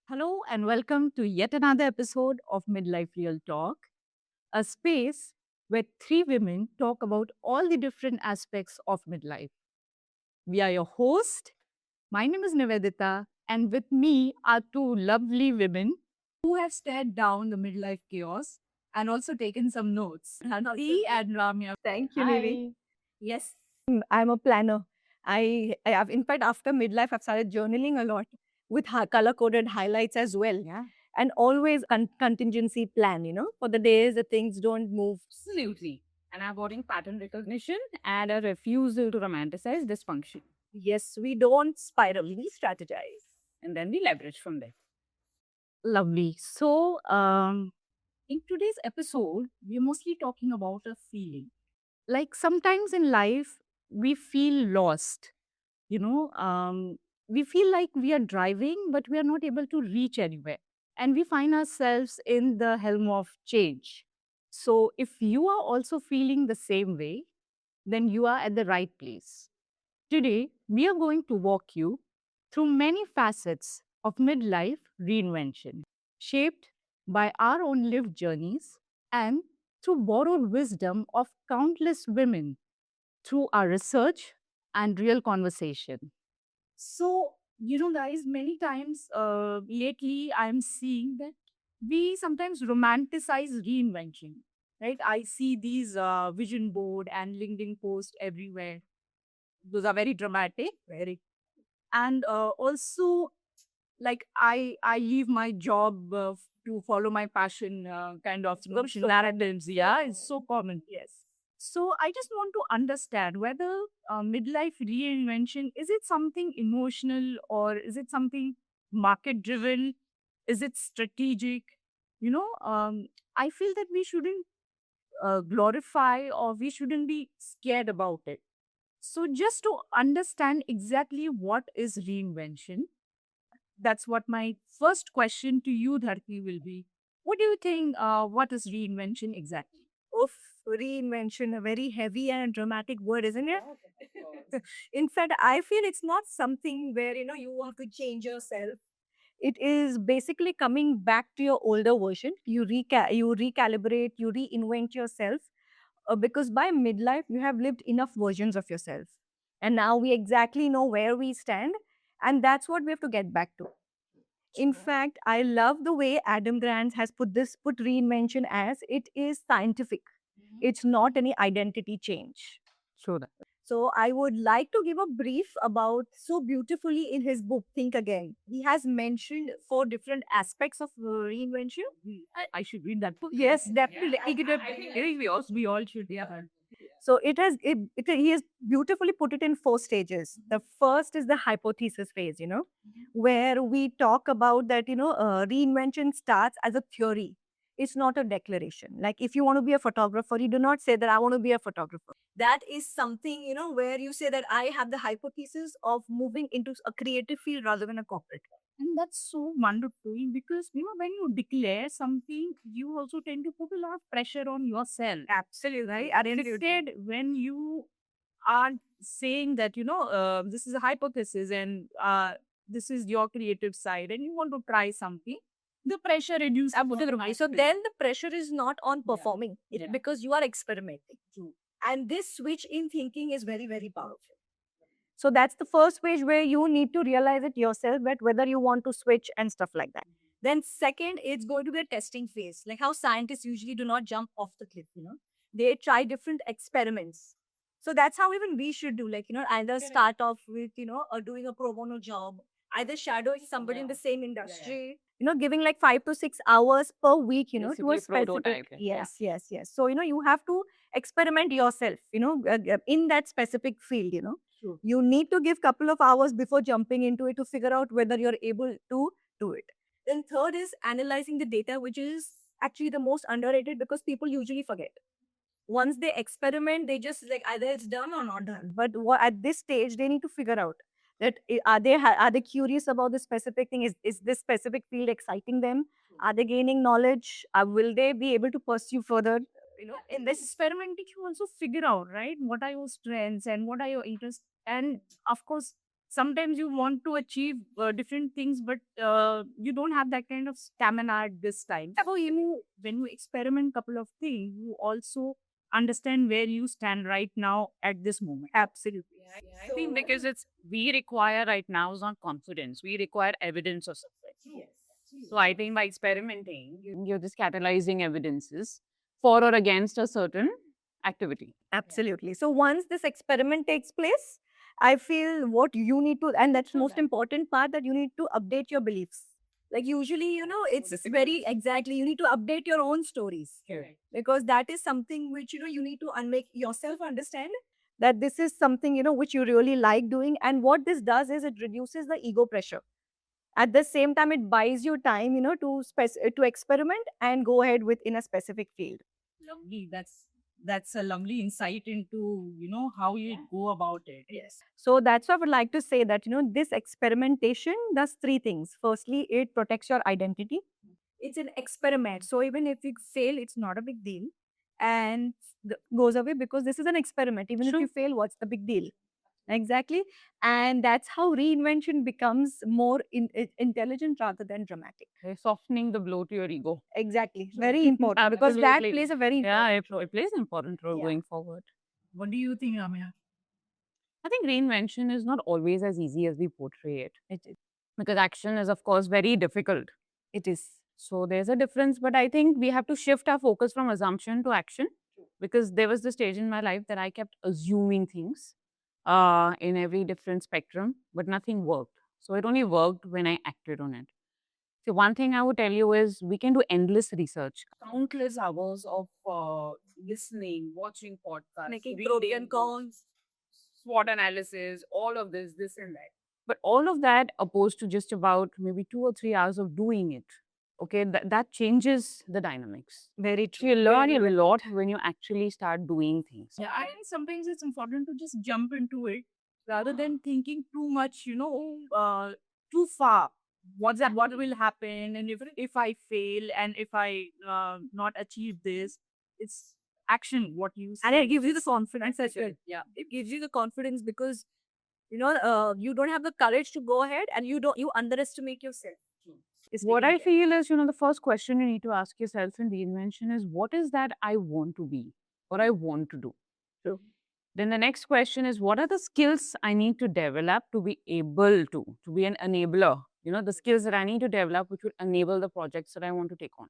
Hello and welcome to yet another episode of Midlife Real Talk, a space where three women talk about all the different aspects of midlife. We are your host. My name is Nivedita, and with me are two lovely women who have stared down the midlife chaos and also taken some notes. Hansi and Ramya. Thank you, Nivi. Hi. Yes, I'm a planner. I have, in fact, after midlife, I've started journaling a lot with color coded highlights as well. Yeah. And always contingency plan, for the days that things don't move. Absolutely. An avoiding pattern recognition and a refusal to romanticize dysfunction. Yes, we don't spiral, we strategize. And then we leverage from there. Lovely. So, in today's episode, we're mostly talking about a feeling. Like sometimes in life, we feel lost. You know, um, we feel like we are driving, but we are not able to reach anywhere. And we find ourselves in the helm of change. So, if you are also feeling the same way, then you are at the right place. Today, we are going to walk you through many facets of midlife reinvention, shaped by our own lived journeys and through borrowed wisdom of countless women through our research and real conversation. So, guys, many times lately I'm seeing that we sometimes romanticize reinvention, right? I see these vision board and LinkedIn posts everywhere. Those are very dramatic, very, and also like I leave my job to follow my passion, kind of narratives. Yeah, it's so common. Yes. So I just want to understand whether midlife reinvention, is it something emotional or is it something market driven? Is it strategic? I feel that we shouldn't glorify or we shouldn't be scared about it. So, just to understand exactly what is reinvention, that's what my first question to you, Dharti, will be. What do you think? What is reinvention exactly? Of reinvention, a very heavy and dramatic word, isn't it? In fact, I feel it's not something where you have to change yourself. It is basically coming back to your older version. You recalibrate, you reinvent yourself, because by midlife you have lived enough versions of yourself, and now we exactly know where we stand, and that's what we have to get back to. In fact, I love the way Adam Grant has put reinvention as it is scientific. It's not any identity change. Sure. That. So I would like to give a brief about so beautifully in his book Think Again. He has mentioned four different aspects of reinvention. I should read that book. Yes, definitely. I think we all should. Yeah. So he has beautifully put it in four stages. The first is the hypothesis phase, where we talk about that, reinvention starts as a theory. It's not a declaration. Like if you want to be a photographer, you do not say that I want to be a photographer. That is something, where you say that I have the hypothesis of moving into a creative field rather than a corporate. And that's so wonderful because when you declare something, you also tend to put a lot of pressure on yourself. Absolutely. Right? And Absolutely. instead, when you are saying that, this is a hypothesis and this is your creative side and you want to try something, the pressure reduces. Absolutely. So then the pressure is not on performing it Yeah. because you are experimenting. True. And this switch in thinking is very, very powerful. So that's the first stage where you need to realize it yourself that whether you want to switch and stuff like that. Then second, it's going to be a testing phase, like how scientists usually do not jump off the cliff, They try different experiments. So that's how even we should do, like, either start off with, doing a pro bono job, either shadowing somebody in the same industry, giving like 5 to 6 hours per week, to a Basically, specific. prototype. Yeah. Yes. So, you have to experiment yourself, in that specific field, True. You need to give couple of hours before jumping into it to figure out whether you're able to do it. Then third is analyzing the data, which is actually the most underrated because people usually forget. Once they experiment, they just like either it's done or not done. But at this stage, they need to figure out that are they curious about the specific thing? Is this specific field exciting them? Are they gaining knowledge? Will they be able to pursue further? In this experimenting, you also figure out, right, what are your strengths and what are your interests. And of course, Sometimes you want to achieve different things, but you don't have that kind of stamina at this time. So when you experiment couple of things, you also understand where you stand right now at this moment. Absolutely. I think because it's we require right now is not confidence. We require evidence of something. So I think by experimenting, you're just catalyzing evidences for or against a certain activity. Absolutely. So once this experiment takes place, I feel what you need to, and that's most important part, that you need to update your beliefs. Like usually, it's very exactly, you need to update your own stories, Correct. because that is something which, you need to make yourself understand that this is something, which you really like doing. And what this does is it reduces the ego pressure. At the same time, it buys you time, to experiment and go ahead within a specific field. Lovely. That's a lovely insight into how you go about it. Yes. So that's why I would like to say that, this experimentation does three things. Firstly, it protects your identity. It's an experiment. So even if you fail, it's not a big deal. And goes away, because this is an experiment. Even if True. you fail, what's the big deal? Exactly. And that's how reinvention becomes more intelligent rather than dramatic. Softening the blow to your ego. Exactly. Very important, because that Absolutely. plays a very Yeah, important it plays an important role Yeah. going forward. What do you think, Ramya? I think reinvention is not always as easy as we portray it. It is. Because action is, of course, very difficult. It is. So there's a difference, but I think we have to shift our focus from assumption to action. Because there was the stage in my life that I kept assuming things in every different spectrum, but nothing worked. So it only worked when I acted on it. So one thing I would tell you is we can do endless research, countless hours of listening, watching podcasts, Making reading pros and books, cons. SWOT analysis, all of this and that. But all of that opposed to just about maybe 2 or 3 hours of doing it. Okay, that changes the dynamics. Very So true. you learn a lot when you actually start doing things. Yeah. I think sometimes it's important to just jump into it rather than thinking too much, too far. What will happen, and if I fail, and if I not achieve this, it's action. What you And it say. gives you the confidence as well. Yeah. It gives you the confidence because you don't have the courage to go ahead, and you underestimate yourself. It's What taken I care. feel is, the first question you need to ask yourself in reinvention is what is that I want to be or I want to do? True. Then the next question is what are the skills I need to develop to be able to be an enabler? The skills that I need to develop which would enable the projects that I want to take on.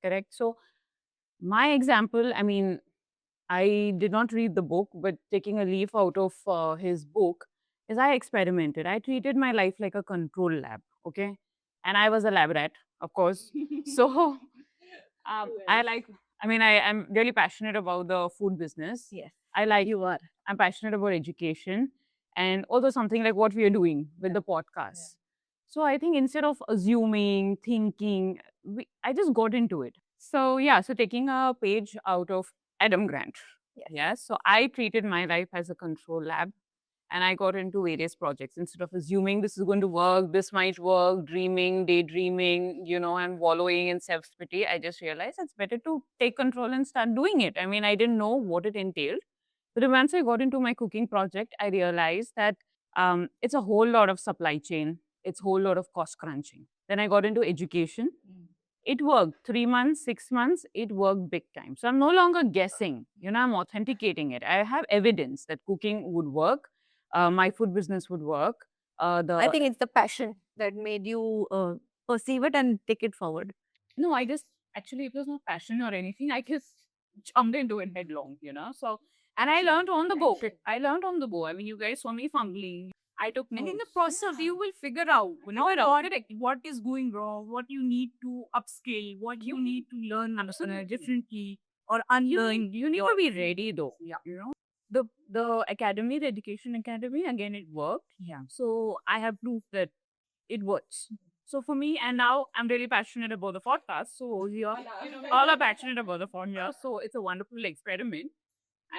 Correct? So, my example, I mean, I did not read the book, but taking a leaf out of his book is I experimented. I treated my life like a control lab, okay? And I was a lab rat, of course. So I like, I mean, I am really passionate about the food business. Yes. I like, You are. I'm passionate about education and also something like what we are doing with the podcast. So I think instead of assuming, thinking, I just got into it. So yeah, so taking a page out of Adam Grant. Yes. Yeah. So I treated my life as a control lab and I got into various projects instead of assuming this is going to work, this might work, dreaming, daydreaming, and wallowing in self pity. I just realized it's better to take control and start doing it. I mean, I didn't know what it entailed. But then once I got into my cooking project, I realized that it's a whole lot of supply chain, it's a whole lot of cost crunching. Then I got into education. It worked 3 months, 6 months, it worked big time. So I'm no longer guessing, I'm authenticating it. I have evidence that cooking would work, my food business would work. I think it's the passion that made you perceive it and take it forward. No, I just actually it was not passion or anything. I just jumped into it headlong, So and I learned on the go. I learned on the go. I mean, you guys saw me fumbling. I took And in the notes. process, you will figure out, what is going wrong, what you need to upskill, what you need to learn differently or unlearn. You need to be ready though. Yeah. The academy, the education academy, again it worked. Yeah. So I have proof that it works. So for me, and now I'm really passionate about the podcast. So yeah, all are passionate about the podcast. So it's a wonderful experiment.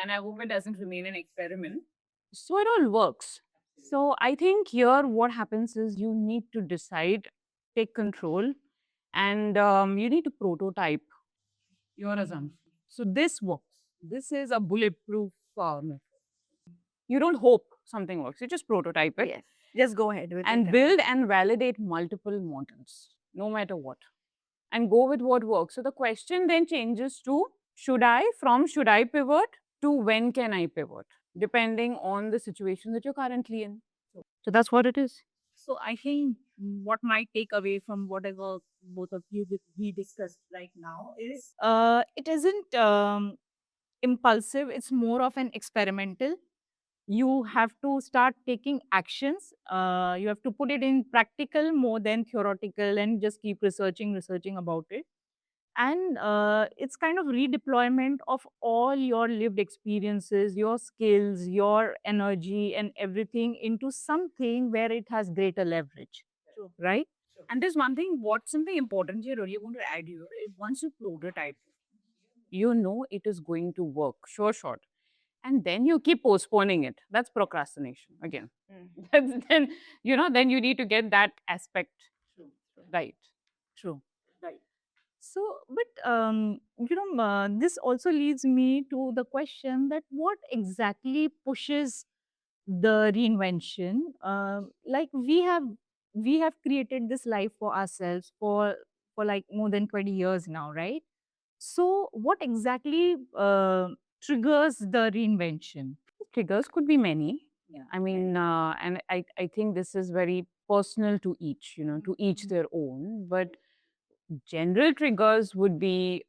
And I hope it doesn't remain an experiment. So it all works. So I think here what happens is you need to decide, take control, and you need to prototype your assumption. So this works. This is a bulletproof method. You don't hope. something works. You just prototype it. Yes. Just go ahead with And it. build and validate multiple models, no matter what, and go with what works. So the question then changes to should I pivot to when can I pivot, depending on the situation that you're currently in. So that's what it is. So I think what my takeaway from whatever both of you we discussed right now is it isn't impulsive, it's more of an experimental. You have to start taking actions. You have to put it in practical more than theoretical and just keep researching about it. And it's kind of redeployment of all your lived experiences, your skills, your energy, and everything into something where it has greater leverage. True. Right? And there's one thing, what's something important here, really want to add here, is once you prototype, you know it is going to work, sure shot. And then you keep postponing it. That's procrastination again. Then, then you need to get that aspect right. True. Right. So, but this also leads me to the question that what exactly pushes the reinvention? Like we have created this life for ourselves for like more than 20 years now, right? So, what exactly triggers the reinvention? Triggers could be many. Yeah. I mean, and I think this is very personal to each, to each their own. But general triggers would be,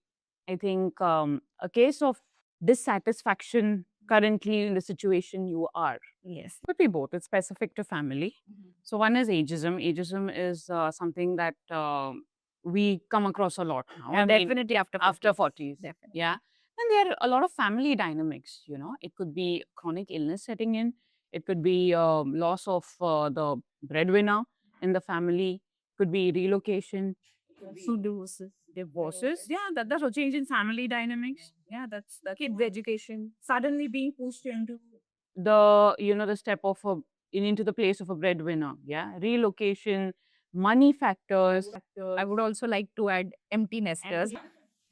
I think, a case of dissatisfaction currently in the situation you are. Yes. Could be both. It's specific to family. So one is ageism. Ageism is something that we come across a lot now. And definitely after 40s. Definitely. Yeah. And there are a lot of family dynamics, It could be chronic illness setting in. It could be loss of the breadwinner in the family. Could be relocation. So divorces. Yeah, that's a change in family dynamics. Yeah, that's Kids' education. Suddenly being pushed into the step of into the place of a breadwinner. Yeah, relocation, money factors. I would also like to add empty nesters.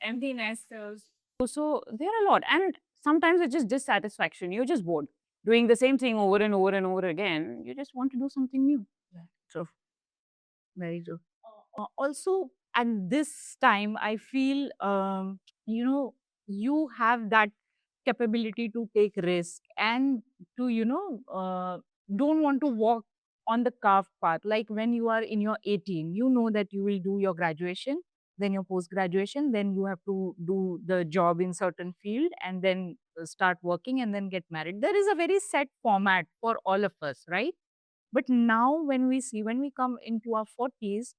Empty nesters. So there are a lot, and sometimes it's just dissatisfaction. You're just bored doing the same thing over and over and over again. You just want to do something new. True. Very true. Also, at this time, I feel, you have that capability to take risk and to, don't want to walk on the carved path. Like when you are in your 18, you know that you will do your graduation, then your post graduation, then you have to do the job in certain field and then start working and then get married. There is a very set format for all of us, right? But now when we come into our 40s,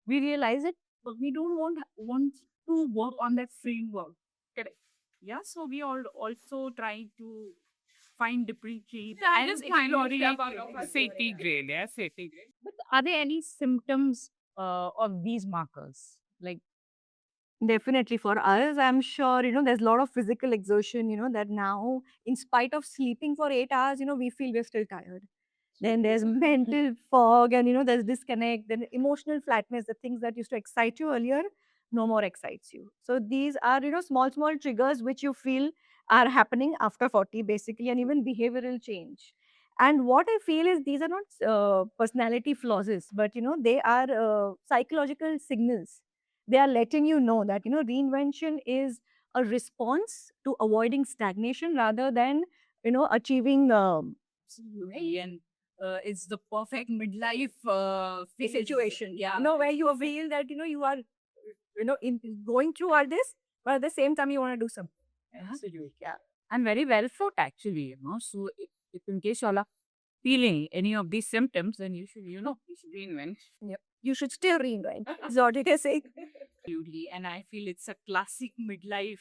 we realize that we don't want to work on that framework. Correct. Yeah. So we all also try to find depreciate That and is kind of explore safety grade. Yeah, safety grade. But are there any symptoms of these markers? Like Definitely for us, I'm sure, there's a lot of physical exertion, that now, in spite of sleeping for 8 hours, we feel we're still tired. Then there's mental fog and, there's disconnect, then emotional flatness, the things that used to excite you earlier, no more excites you. So these are, small, small triggers which you feel are happening after 40, basically, and even behavioral change. And what I feel is these are not personality flaws, but, they are psychological signals. They are letting you know that, reinvention is a response to avoiding stagnation rather than, achieving absolutely, and it's the perfect midlife phase. situation. Yeah. Where you feel that, you are, in going through all this, but at the same time, you want to do something. Absolutely. Yeah. And very well thought, actually. So if in case y'all are feeling any of these symptoms, then you should reinvent. Yep. You should still reinvent. Is what you can say. Absolutely. And I feel it's a classic midlife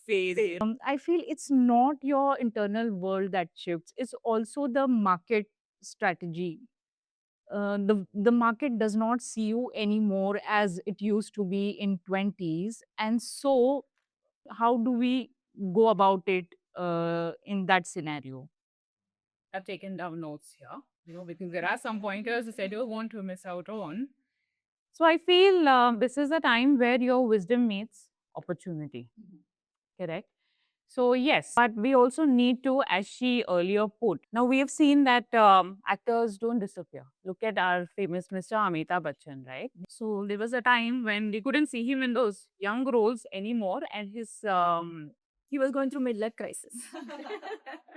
phase. I feel it's not your internal world that shifts, it's also the market strategy. The market does not see you anymore as it used to be in 20s. And so, how do we go about it in that scenario? I've taken down notes here, because there are some pointers that I don't want to miss out on. So I feel this is a time where your wisdom meets opportunity. Correct. So, yes, but we also need to, as she earlier put, now we have seen that actors don't disappear. Look at our famous Mr. Amitabh Bachchan, right? So, there was a time when we couldn't see him in those young roles anymore, and He was going through midlife crisis.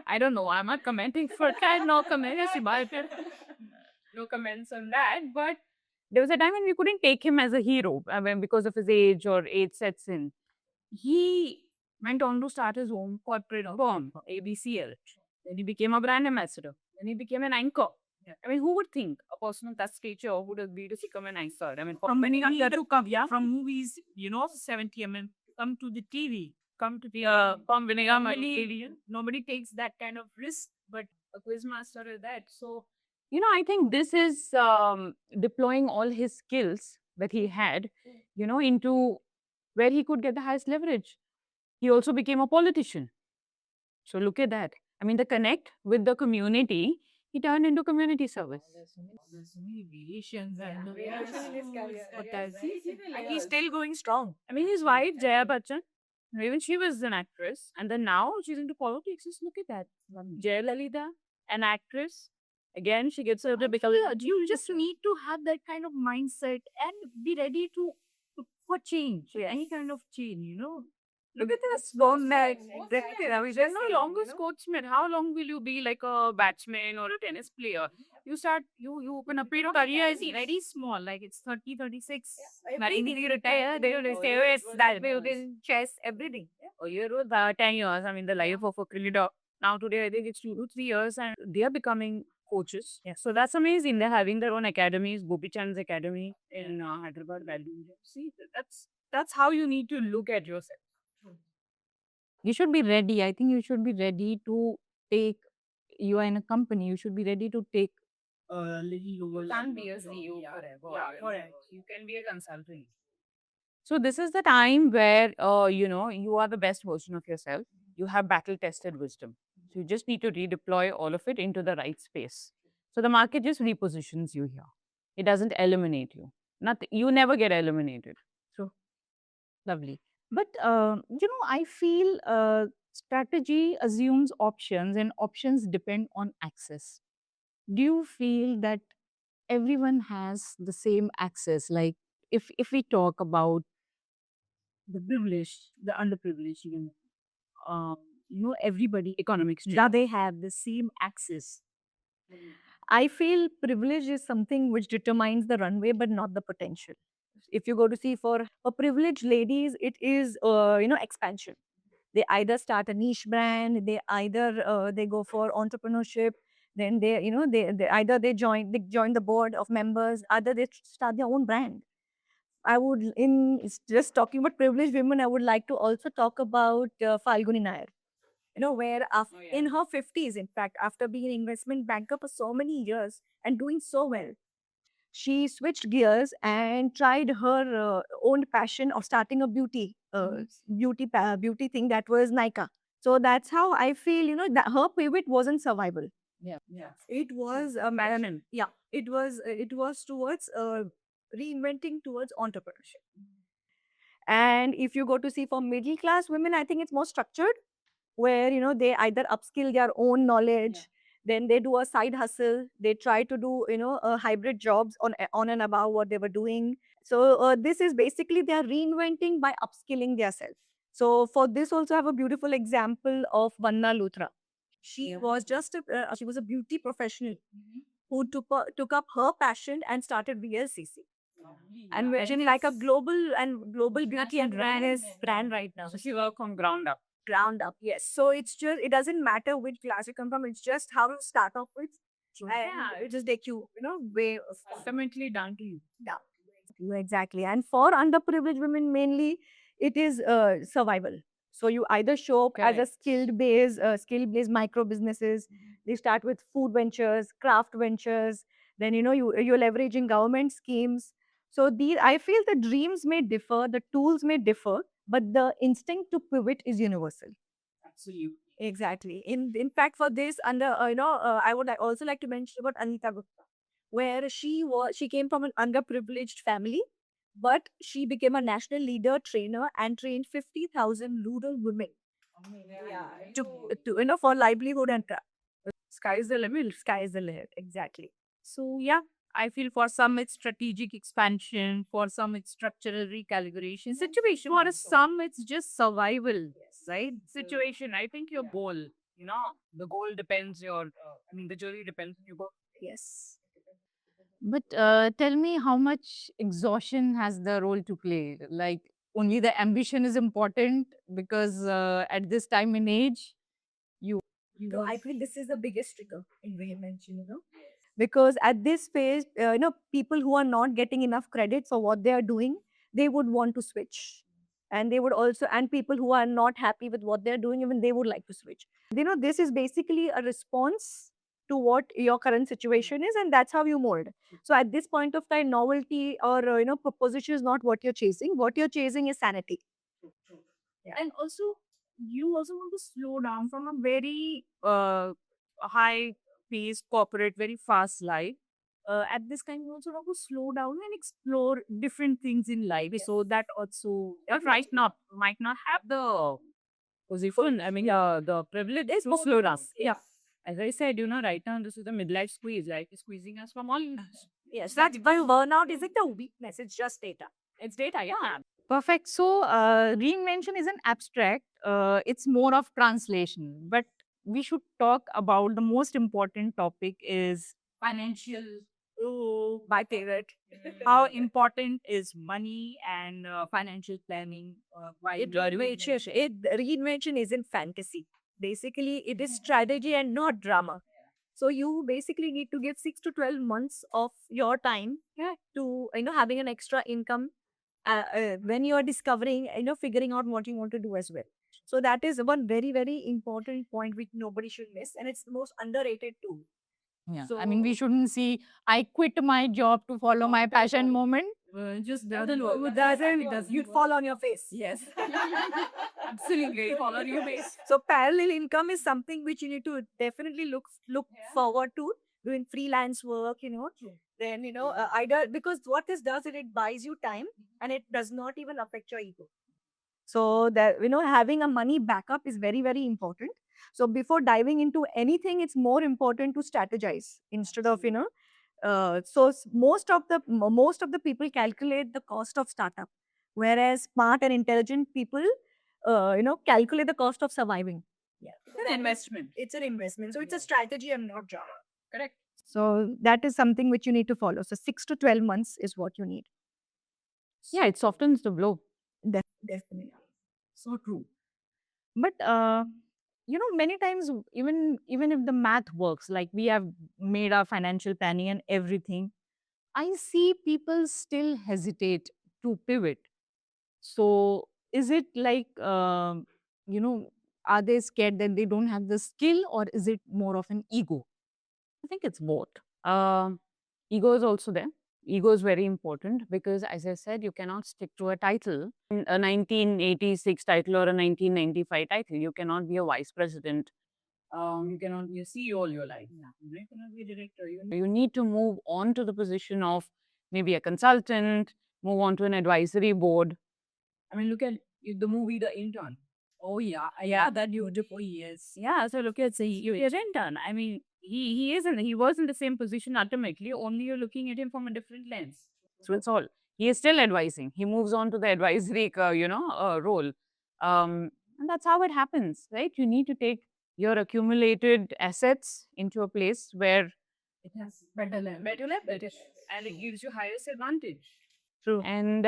I don't know, I'm not commenting for that, no comments about it. No comments on that, but there was a time when we couldn't take him as a hero because of his age or age sets in. He went on to start his own corporate firm, ABCL. Then he became a brand ambassador. Then he became an anchor. I mean, who would think a person of that stature would agree to become an anchor? I mean, From many movie years to come, yeah, from movies, 70 come to the TV, come to the nobody takes that kind of risk, but a quiz master is that. So I think this is deploying all his skills that he had, into where he could get the highest leverage. He also became a politician. So look at that. I mean, the connect with the community, he turned into community service. there's so many variations and And he's still going strong. I mean, his wife, Jaya Bachchan, even she was an actress. And then now she's into politics. Just look at that. Jaya Lalita, an actress. Again, she gets herself to become. you just need to have that kind of mindset and be ready for change, any kind of change. Look at this long neck. There's no longer sportsman. How long will you be like a batsman or a tennis player? You open up your career is Very small, like it's 30, 36. Very When you retire, they will say, oh, it's that way, you can chess, everything. a year or 10 years. I mean, the life of a cricketer. Now, today, I think it's 2 to 3 years, and they are becoming coaches. Yeah. So that's amazing. They're having their own academies, Gopi Chand's Academy in Hyderabad, Valley. See, that's how you need to look at yourself. You should be ready. I think you should be ready to take, you are in a company, you should be ready to take. Little lower. Can't be a CEO Yeah, forever. yeah, correct. You can be a consultant. So this is the time where you are the best version of yourself. You have battle tested wisdom. So you just need to redeploy all of it into the right space. So the market just repositions you here. It doesn't eliminate you. You never get eliminated. So lovely. But I feel strategy assumes options, and options depend on access. Do you feel that everyone has the same access? Like, if we talk about the privileged, the underprivileged, everybody economics, Yeah. now they have the same access. I feel privilege is something which determines the runway, but not the potential. If you go to see for privileged ladies, it is expansion. They either start a niche brand, they either they go for entrepreneurship, then they either they join the board of members, either they start their own brand. I would in it's just talking about privileged women. I would like to also talk about Falguni Nair. Where after, in her 50s, in fact, after being an investment banker for so many years and doing so well, she switched gears and tried her own passion of starting a beauty thing that was Nika. So that's how I feel, that her pivot wasn't survival. Yeah. It was a Melanin. yeah, it was towards reinventing towards entrepreneurship. And if you go to see for middle class women, I think it's more structured, where they either upskill their own knowledge, then they do a side hustle, they try to do hybrid jobs on and above what they were doing. So this is basically they are reinventing by upskilling themselves. So for this also I have a beautiful example of Vanna Luthra. She was just she was a beauty professional who took up her passion and started VLCC. And we're in like a global beauty and brand right now. So she worked from ground up. Ground up, yes. So it's just, it doesn't matter which class you come from, it's just how you start off with. And it just take you, way Fundamentally down to you. down. Exactly. And for underprivileged women, mainly, it is survival. So you either show up as a Correct. skill-based micro businesses. They start with food ventures, craft ventures. Then you're leveraging government schemes. So these, I feel the dreams may differ, the tools may differ, but the instinct to pivot is universal. Absolutely. Exactly. In fact, for this, I would also like to mention about Anita Gupta, where she came from an underprivileged family, but she became a national leader trainer and trained 50,000 rural women to for livelihood and Sky is the limit. sky is the limit. Exactly. So yeah, I feel for some it's strategic expansion, for some it's structural recalibration, situation. For some it's just survival, right? Situation. I think your goal, the goal depends the journey depends on your goal. Yes. But tell me, how much exhaustion has the role to play? Like, only the ambition is important because at this time in age, you So I feel this is the biggest trigger in reinvention. Because at this phase, people who are not getting enough credit for what they are doing, they would want to switch. And they would also, and people who are not happy with what they're doing, even they would like to switch. This is basically a response to what your current situation is, and that's how you mold. So at this point of time, novelty or, proposition is not what you're chasing. What you're chasing is sanity. Yeah. And also, you also want to slow down from a very high paced corporate, very fast life. At this time, you also want to slow down and explore different things in life. So that also, right now, might not have the position, the privilege to slow down. Yeah. As I said, right now, this is the midlife squeeze. Life is squeezing us from all. Yes, that's why burnout isn't a weakness, it's just data. It's data, yeah. perfect. So, reinvention isn't abstract, it's more of translation. But we should talk about the most important topic is Financial. Oh, my favorite. How important is money and financial planning while Reinvention isn't fantasy. Basically, it is strategy and not drama. So you basically need to give 6 to 12 months of your time to having an extra income when you are discovering figuring out what you want to do as well. So that is one very very important point which nobody should miss, and it's the most underrated tool. yeah. So I mean, we shouldn't see I quit my job to follow my passion moment. just doesn't work. You'd fall on your face. Yes. Absolutely. Follow your base. So parallel income is something which you need to definitely look forward to doing freelance work. Then either because what this does is it buys you time and it does not even affect your ego. So that having a money backup is very very important. So before diving into anything, it's more important to strategize instead of most of the people calculate the cost of startup, whereas smart and intelligent people calculate the cost of surviving. Yeah. It's an investment. It's an investment. So it's a strategy and not drama. Correct. So that is something which you need to follow. So 6 to 12 months is what you need. Yeah, it softens the blow. Definitely. So true. But many times, even if the math works, like we have made our financial planning and everything, I see people still hesitate to pivot. So, is it like, are they scared that they don't have the skill, or is it more of an ego? I think it's both. Ego is also there. Ego is very important because, as I said, you cannot stick to a title, a 1986 title or a 1995 title. You cannot be a vice president. You cannot be a CEO all your life. You cannot be a director. You need to move on to the position of maybe a consultant, move on to an advisory board. I mean, look at the movie The Intern. Oh yeah, that you did for years. Yeah, so look at his intern. I mean, he was in the same position ultimately. Only you're looking at him from a different lens. So it's all. He is still advising. He moves on to the advisory, role. And that's how it happens, right? You need to take your accumulated assets into a place where it has better leverage, and it gives you highest advantage. True. And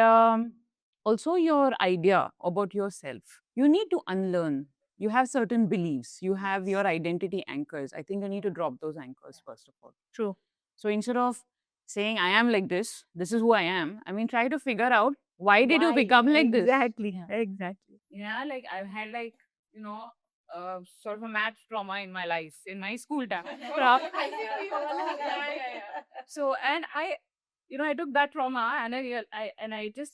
also your idea about yourself. You need to unlearn. You have certain beliefs. You have your identity anchors. I think you need to drop those anchors first of all. True. So instead of saying I am like this is who I am. I mean, try to figure out why did you become like this? Exactly. Yeah. Exactly. Yeah, like I've had sort of a math trauma in my life, in my school time. So, and I took that trauma and I just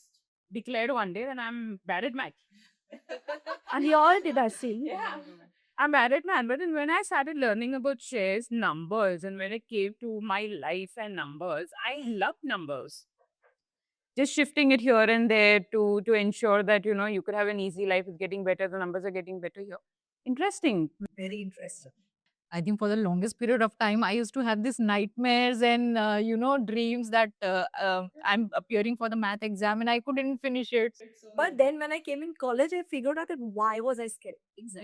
declared one day that I'm bad at math. And we all did our thing. Yeah. I'm bad at math. But then when I started learning about shares, numbers, and when it came to my life and numbers, I loved numbers. just shifting it here and there to ensure that you could have an easy life. It's getting better. The numbers are getting better here. Interesting. Very interesting. I think for the longest period of time, I used to have these nightmares and dreams that I'm appearing for the math exam and I couldn't finish it. But then when I came in college, I figured out that why was I scared?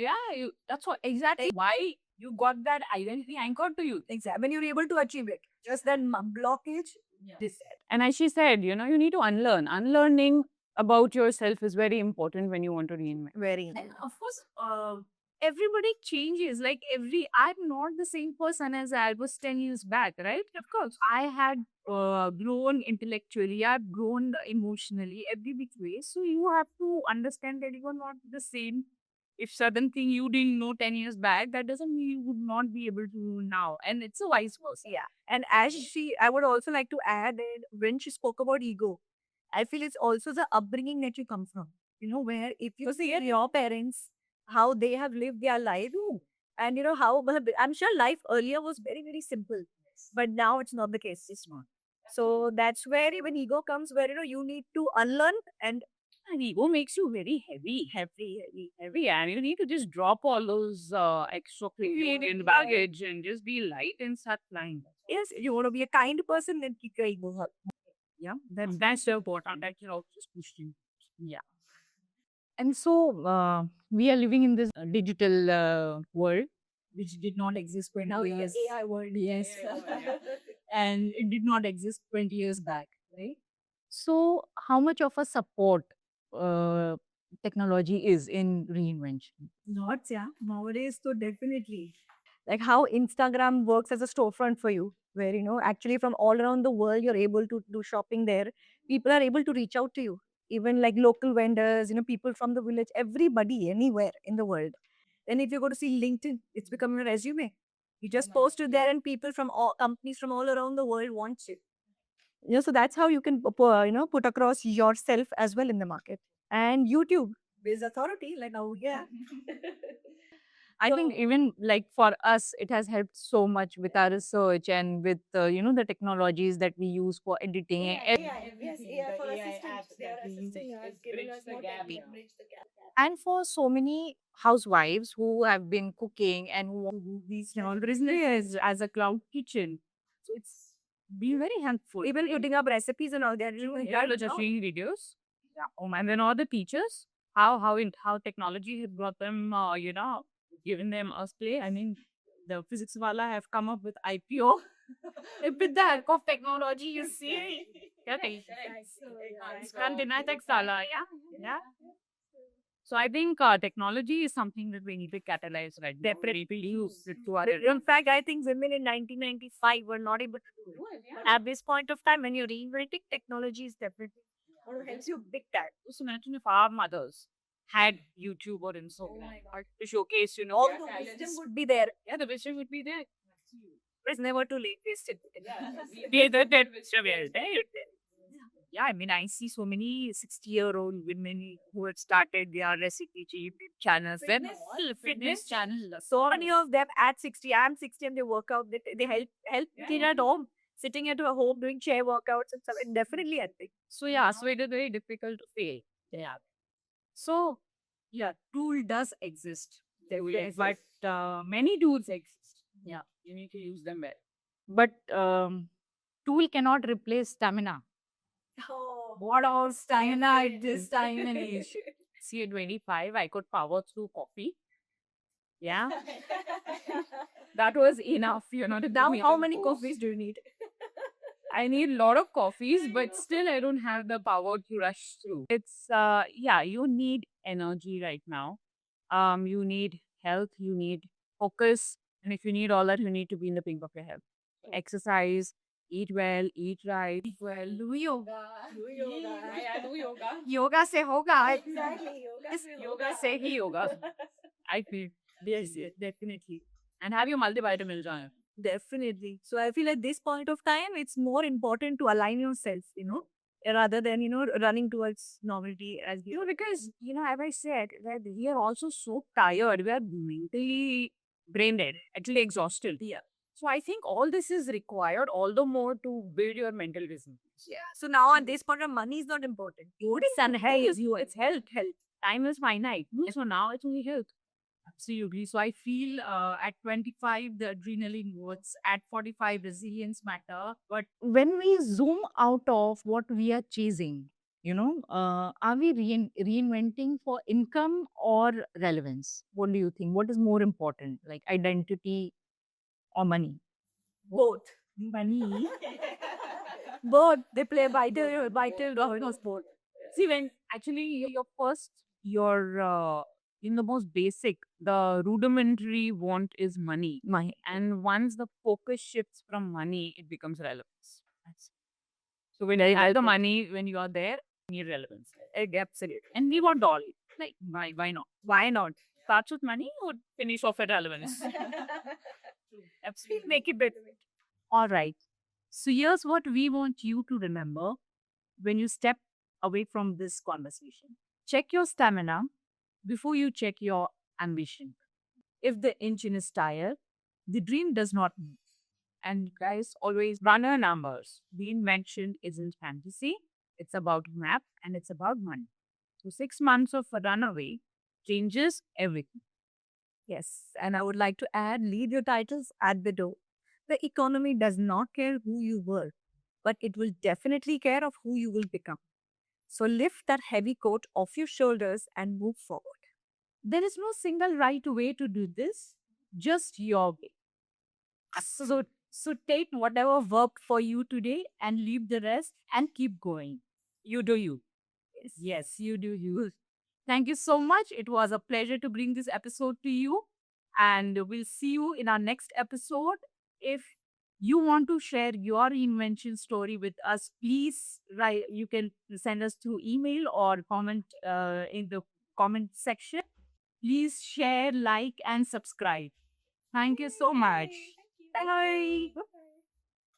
Yeah, that's what exactly why you got that identity anchored to you. Exactly. When you're able to achieve it, just that blockage, this And as she said, you need to unlearn. Unlearning about yourself is very important when you want to reinvent. very. And of course, everybody changes. Like I'm not the same person as I was 10 years back, right? Of course, I had grown intellectually, I've grown emotionally, every which way. So you have to understand that you are not the same. If certain thing you didn't know 10 years back, that doesn't mean you would not be able to now. And it's a vice versa. Yeah. And as I would also like to add that when she spoke about ego, I feel it's also the upbringing that you come from. Where if you see your parents, how they have lived their life, and how I'm sure life earlier was very, very simple, but now it's not the case. It's not. So that's where even ego comes, where you need to unlearn and And ego makes you very heavy. Heavy. And you need to just drop all those extra crazy and baggage and just be light and start flying. yes, you want to be a kind person, then kick your ego up. Yeah, that's the important. That you're also just pushing. Yeah. And so we are living in this digital world, which did not exist 20 Now years. yes, AI world. Yes. AI. And it did not exist 20 years back, right? So, how much of a support uh, technology is in reinvention? Not, yeah. Nowadays, so definitely. Like how Instagram works as a storefront for you, where, actually from all around the world, you're able to do shopping there. People are able to reach out to you, even like local vendors, people from the village, everybody, anywhere in the world. Then if you go to see LinkedIn, it's becoming a resume. You just post it there, and people from all companies from all around the world want you. So that's how you can, put across yourself as well in the market. And YouTube builds authority, like now, yeah. I think even like for us, it has helped so much with our research and with the technologies that we use for editing. Yes, AI for assistance. They are assisting us, giving us more technique, bridge the gap. And for so many housewives who have been cooking and who want to do these small businesses as a cloud kitchen, so it's been very helpful. Even putting up recipes and all that. Yeah, just seeing videos. Yeah. And then all the teachers, how technology has brought them, given them a play. I mean, the physics wala have come up with IPO. With the help of technology, you see. Yeah, can't deny tech sala. Yeah. So I think technology is something that we need to catalyze right now. Definitely. We use it to our In fact, I think women in 1995 were not able to do it. At this point of time, when you're reinventing, technology is definitely helps you big time. Just imagine if our mothers had YouTube or Instagram to showcase, All the wisdom would be there. yeah, the wisdom would be there. It's never too late. Waste it. Yeah, that wisdom is there. Yeah, I mean, I see so many 60-year-old women who have started their recipe channels. Then fitness channels. So many of them at 60, I'm 60 and they work out. They help kids at home, sitting at home doing chair workouts and stuff. And definitely helping. So yeah, so it is very difficult to fail. Yeah. So, yeah, tool does exist. But many tools exist. Yeah, you need to use them well. But tool cannot replace stamina. What all stamina at this time and age? See, at 25, I could power through coffee. Yeah, that was enough, to Now, give me how a many boost. coffees do you need? I need a lot of coffees, but still I don't have the power to rush through. It's yeah, you need energy right now. You need health, you need focus, and if you need all that, you need to be in the pink of your health. Exercise, eat well, eat right. Eat well, do yoga. Yeah, do yoga. Yoga se hoga. Exactly. Yoga se hi yoga. I feel. Yes, definitely. And have your multivitamins on it. Definitely. So I feel at this point of time, it's more important to align yourself, rather than, running towards novelty as Because, as I said, that we are also so tired. We are mentally brain dead, actually exhausted. Yeah. So I think all this is required all the more to build your mental wisdom. Yeah. So now at this point, money is not important. It's and health. It's health. Time is finite. So now it's only health. Absolutely. So I feel at 25, the adrenaline works. At 45, resilience matter. But when we zoom out of what we are chasing, are we reinventing for income or relevance? What do you think? What is more important, like identity or money? Both. Money. Both. They play vital role in sport. See, when actually your first, your in the most basic, the rudimentary want is money. Money. And once the focus shifts from money, it becomes relevance. So when Very you have well the put. money, when you are there, you need relevance. Absolutely. And we want all. Like, why not? Why not? Starts with money or finish off at relevance. Absolutely. Make it better. All right. So here's what we want you to remember when you step away from this conversation. Check your stamina before you check your ambition. If the engine is tired, the dream does not move. And guys, always run our numbers. Reinvention isn't fantasy. It's about map and it's about money. So 6 months of a runaway changes everything. Yes. And I would like to add, leave your titles at the door. The economy does not care who you were, but it will definitely care of who you will become. So lift that heavy coat off your shoulders and move forward. There is no single right way to do this, just your way. So take whatever worked for you today and leave the rest and keep going. You do you. Yes, you do you. Thank you so much. It was a pleasure to bring this episode to you. And we'll see you in our next episode. If you want to share your invention story with us, please write. You can send us through email or comment in the comment section. Please share, like, and subscribe. Thank you so much. Bye.